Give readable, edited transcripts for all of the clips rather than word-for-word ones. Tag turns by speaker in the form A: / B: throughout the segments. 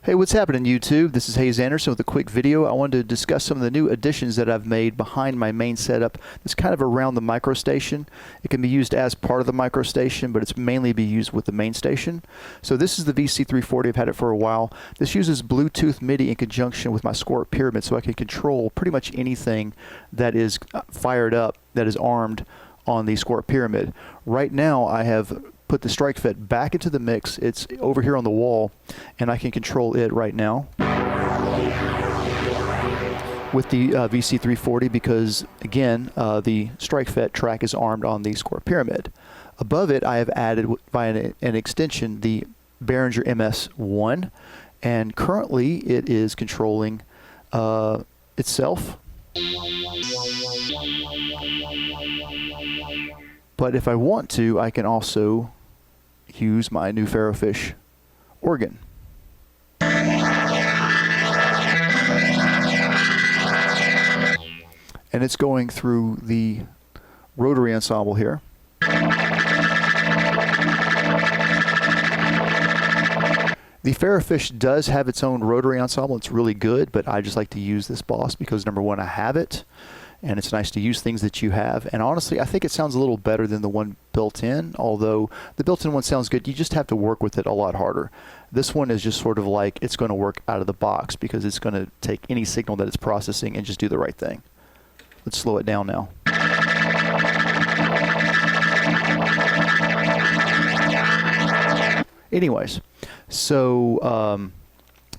A: Hey, what's happening YouTube? This is Hayes Anderson with a quick video. I wanted to discuss some of the new additions that I've made behind my main setup. It's kind of around the micro station. It can be used as part of the micro station, but it's mainly be used with the main station. So this is the VC340. I've had it for a while. This uses Bluetooth MIDI in conjunction with my Squarp Pyramid, so I can control pretty much anything that is fired up, that is armed on the Squarp Pyramid. Right now I have put the Streichfett back into the mix. It's over here on the wall, and I can control it right now with the VC340 because, again, the Streichfett track is armed on the Squarp Pyramid. Above it, I have added via an extension the Behringer MS-1, and currently it is controlling itself. But if I want to, I can also use my new Ferrofish organ. And it's going through the Rotary Ensemble here. The Ferrofish does have its own Rotary Ensemble. It's really good, but I just like to use this boss because, number one, I have it, and it's nice to use things that you have. And honestly, I think it sounds a little better than the one built in, although the built-in one sounds good. You just have to work with it a lot harder. This one is just sort of like it's going to work out of the box because it's going to take any signal that it's processing and just do the right thing. Let's slow it down now. Anyways, so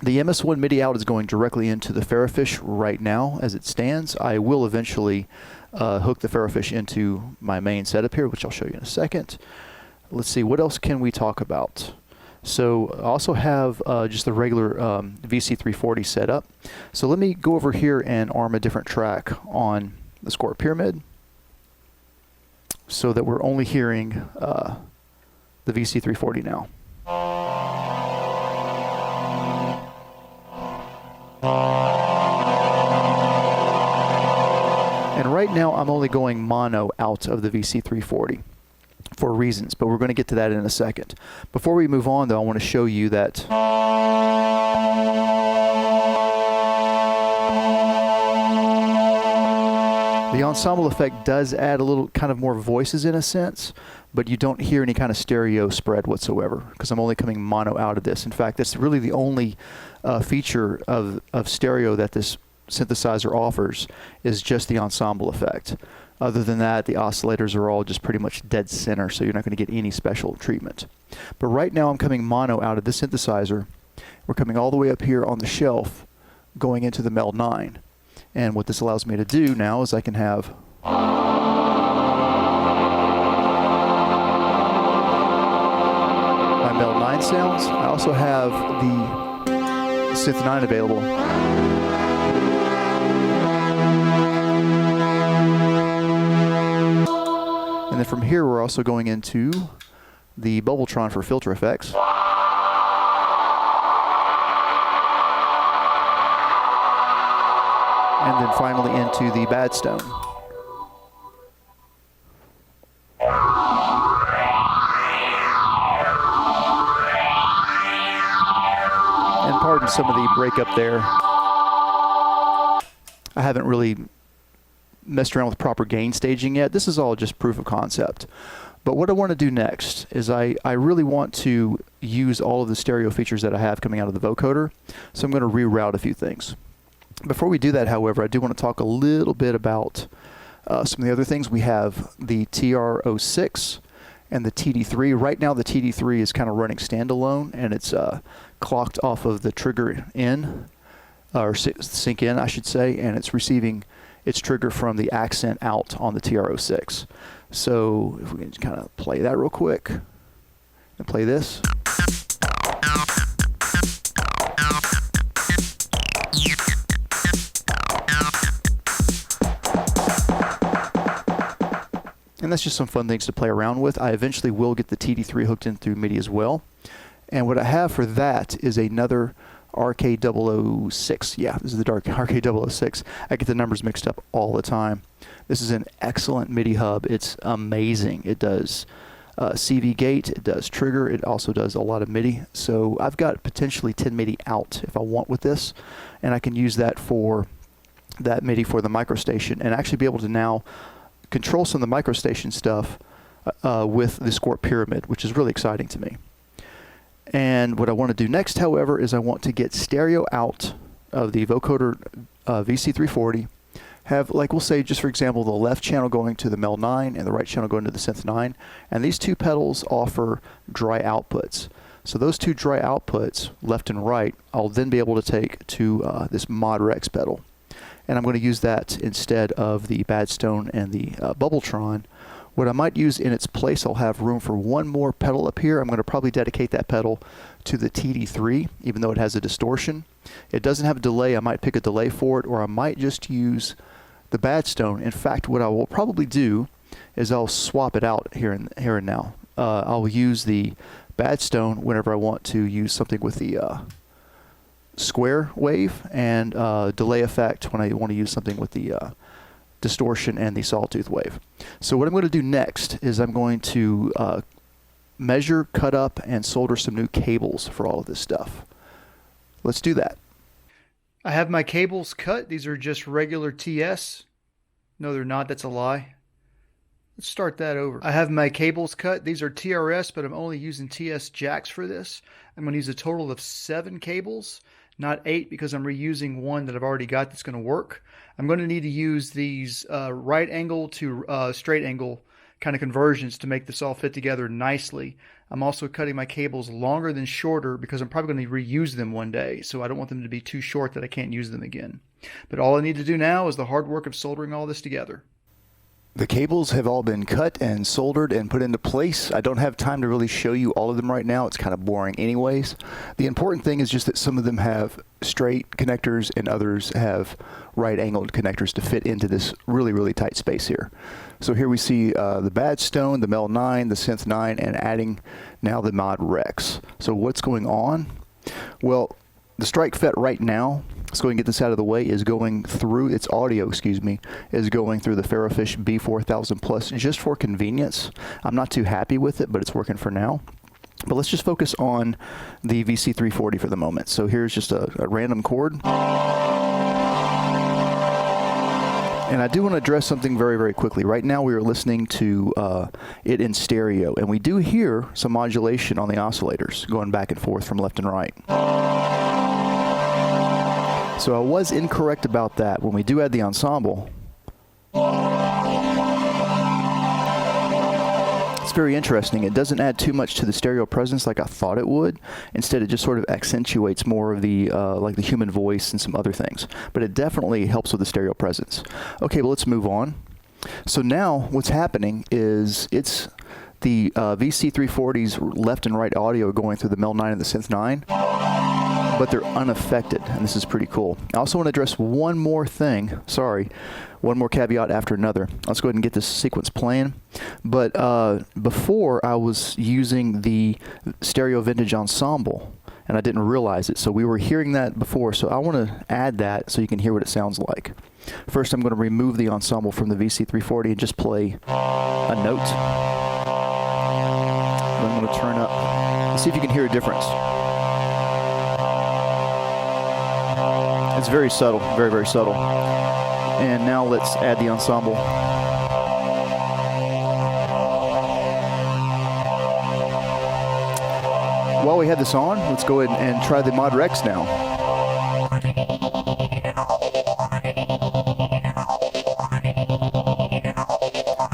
A: the MS1 MIDI out is going directly into the Ferrofish right now as it stands. I will eventually hook the Ferrofish into my main setup here, which I'll show you in a second. Let's see, what else can we talk about? So I also have just the regular VC340 setup. So let me go over here and arm a different track on the Squarp Pyramid so that we're only hearing the VC340 now. And right now I'm only going mono out of the VC340 for reasons, but we're going to get to that in a second. Before we move on though, I want to show you that the ensemble effect does add a little kind of more voices in a sense, but you don't hear any kind of stereo spread whatsoever because I'm only coming mono out of this. In fact, that's really the only feature of stereo that this synthesizer offers is just the ensemble effect. Other than that, the oscillators are all just pretty much dead center, so you're not going to get any special treatment. But right now I'm coming mono out of this synthesizer. We're coming all the way up here on the shelf going into the Mel9. And what this allows me to do now is I can have my Mel9 sounds. I also have the Synth9 available. And then from here we're also going into the Bubbletron for filter effects. And then finally into the Bad Stone. And pardon some of the breakup there. I haven't really messed around with proper gain staging yet. This is all just proof of concept. But what I want to do next is I really want to use all of the stereo features that I have coming out of the vocoder. So I'm going to reroute a few things. Before we do that, however, I do want to talk a little bit about some of the other things. We have the TR-06 and the TD-3. Right now the TD-3 is kind of running standalone, and it's clocked off of the trigger in, or sync in, I should say, and it's receiving its trigger from the accent out on the TR-06. So if we can just kind of play that real quick and play this. And that's just some fun things to play around with. I eventually will get the TD3 hooked in through MIDI as well. And what I have for that is another RK006. Yeah, this is the dark RK006. I get the numbers mixed up all the time. This is an excellent MIDI hub. It's amazing. It does CV gate, it does trigger, it also does a lot of MIDI. So I've got potentially 10 MIDI out if I want with this, and I can use that for that MIDI for the microstation and actually be able to now control some of the microstation stuff with the Squarp Pyramid, which is really exciting to me. And what I want to do next, however, is I want to get stereo out of the Vocoder VC340. Have, like we'll say, just for example, the left channel going to the Mel9 and the right channel going to the Synth9. And these two pedals offer dry outputs. So those two dry outputs, left and right, I'll then be able to take to this Mod Rex pedal. And I'm going to use that instead of the Bad Stone and the Bubbletron. What I might use in its place, I'll have room for one more pedal up here. I'm going to probably dedicate that pedal to the TD3, even though it has a distortion. It doesn't have a delay. I might pick a delay for it, or I might just use the Bad Stone. In fact, what I will probably do is I'll swap it out here and now. I'll use the Bad Stone whenever I want to use something with the square wave, and delay effect when I want to use something with the distortion and the sawtooth wave. So what I'm going to do next is I'm going to measure, cut up, and solder some new cables for all of this stuff. Let's do that. I have my cables cut. These are just regular TS. No, they're not. That's a lie. Let's start that over. I have my cables cut. These are TRS, but I'm only using TS jacks for this. I'm going to use a total of 7 cables, not 8, because I'm reusing one that I've already got that's going to work. I'm going to need to use these right angle to straight angle kind of conversions to make this all fit together nicely. I'm also cutting my cables longer than shorter because I'm probably going to reuse them one day, so I don't want them to be too short that I can't use them again. But all I need to do now is the hard work of soldering all this together. The cables have all been cut and soldered and put into place. I don't have time to really show you all of them right now. It's kind of boring anyways. The important thing is just that some of them have straight connectors and others have right-angled connectors to fit into this really, really tight space here. So here we see the Bad Stone, the Mel9, the Synth9, and adding now the Mod Rex. So what's going on? Well, the Streichfett right now, let's go ahead and get this out of the way, is going through, its audio, is going through the Ferrofish B4000 Plus just for convenience. I'm not too happy with it, but it's working for now. But let's just focus on the VC340 for the moment. So here's just a random chord. And I do want to address something very, very quickly. Right now we are listening to it in stereo, and we do hear some modulation on the oscillators going back and forth from left and right. So I was incorrect about that. When we do add the ensemble, it's very interesting. It doesn't add too much to the stereo presence like I thought it would. Instead, it just sort of accentuates more of the like the human voice and some other things. But it definitely helps with the stereo presence. Okay, well, let's move on. So now what's happening is it's the VC340's left and right audio going through the Mel9 and the Synth9. But they're unaffected, and this is pretty cool. I also want to address one more thing. Sorry, one more caveat after another. Let's go ahead and get this sequence playing. But before, I was using the stereo vintage ensemble, and I didn't realize it. So we were hearing that before, so I want to add that so you can hear what it sounds like. First, I'm going to remove the ensemble from the VC340 and just play a note. Then I'm going to turn up and see if you can hear a difference. It's very subtle, very, very subtle. And now let's add the ensemble. While we have this on, let's go ahead and try the Mod Rex now.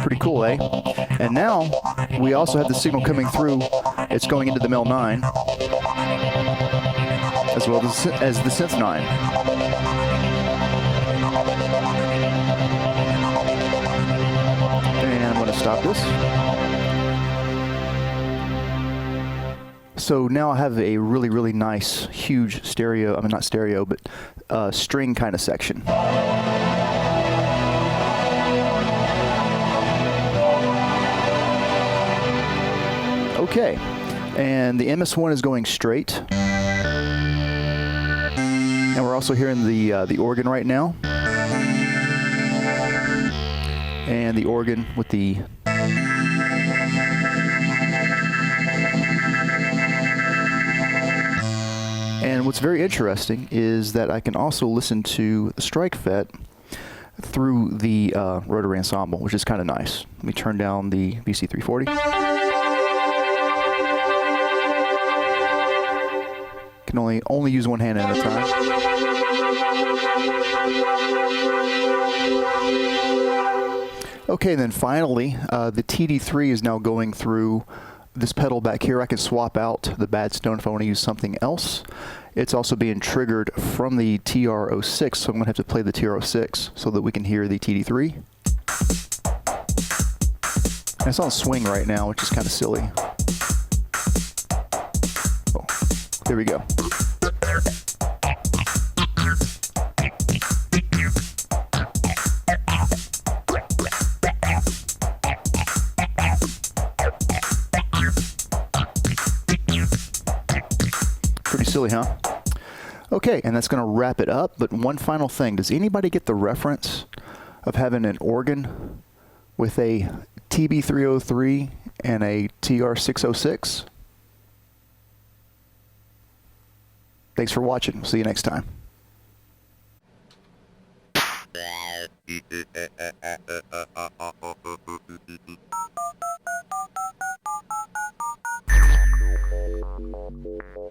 A: Pretty cool, eh? And now we also have the signal coming through. It's going into the Mel9 as well as the Synth9. And I'm going to stop this. So now I have a really, really nice, huge stereo, I mean not stereo, but string kind of section. Okay, and the MS1 is going straight. And we're also hearing the organ right now. And the organ with the And what's very interesting is that I can also listen to the Streichfett through the Rotary Ensemble, which is kind of nice. Let me turn down the VC340. Can only use one hand at a time. Okay, then finally, the TD3 is now going through this pedal back here. I can swap out the Bad Stone if I want to use something else. It's also being triggered from the TR-06, so I'm going to have to play the TR-06 so that we can hear the TD3. And it's on swing right now, which is kind of silly. Oh, there we go. Pretty silly, huh? Okay, and that's going to wrap it up. But one final thing. Does anybody get the reference of having an organ with a TB303 and a TR606? Thanks for watching. See you next time.